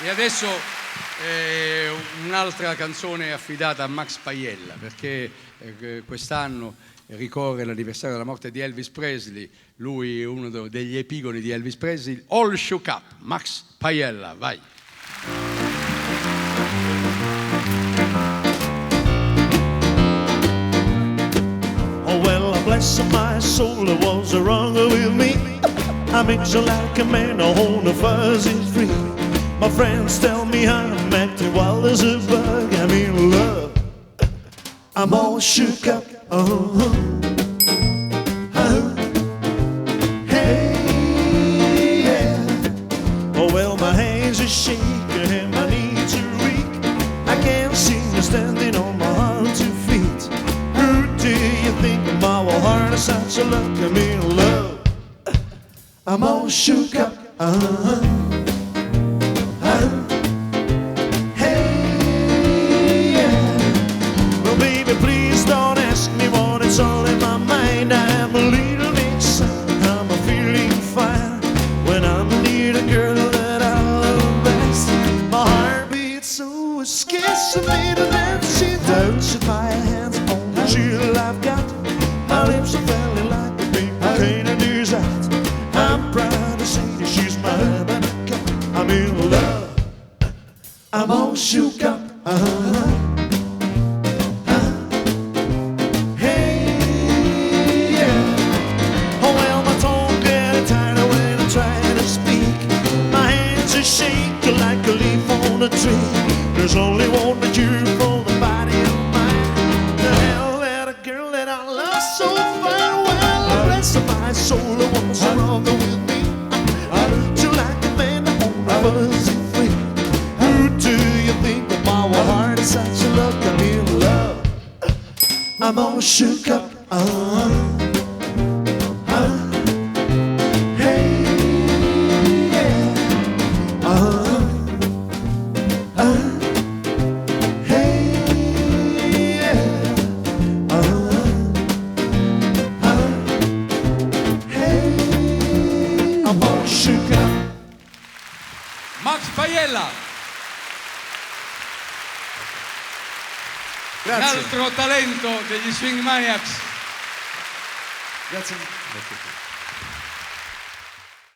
E adesso un'altra canzone affidata a Max Paiella, perché quest'anno ricorre l'anniversario della morte di Elvis Presley. Lui è uno degli epigoni di Elvis Presley. All Shook Up, Max Paiella, vai. Oh well, bless my soul, there was a wrong with me. I mix like a man, I hold the fuzzy free. My friends tell me I'm acting wild as a bug. I'm in love, I'm all shook up. Hey, yeah. Oh well, my hands are shaking and my knees are weak. I can't seem to standing on my arms 2 feet. Who do you think my heart is such a luck? I'm in love, I'm all shook up. Hey, yeah. Well, baby, please don't ask me what it's all in my mind. I'm a little excited, I'm feeling fine when I'm near the girl that I love best. My heart beats so scarce of me to dance. She touches my hands on the chill I've got. My lips are feeling like a baby can't do that. I'm proud to say that she's my buttercup. I'm in love, I'm all shook up. Hey, yeah. Oh well, my tongue gets tired when I'm trying to speak. My hands are shaking like a leaf on a tree. There's only one that you for the body of mine. The hell that a girl that I love so fine. Well, bless my soul, what's wrong with me? You like a man on a fuzzy free. Who do you think of my heart is such a luck? I'm in love, I'm all shook up. Hey, yeah. Hey, yeah. Hey, I'm all shook up. Max Paiella. Un Grazie. altro talento degli Swing Maniacs. Grazie.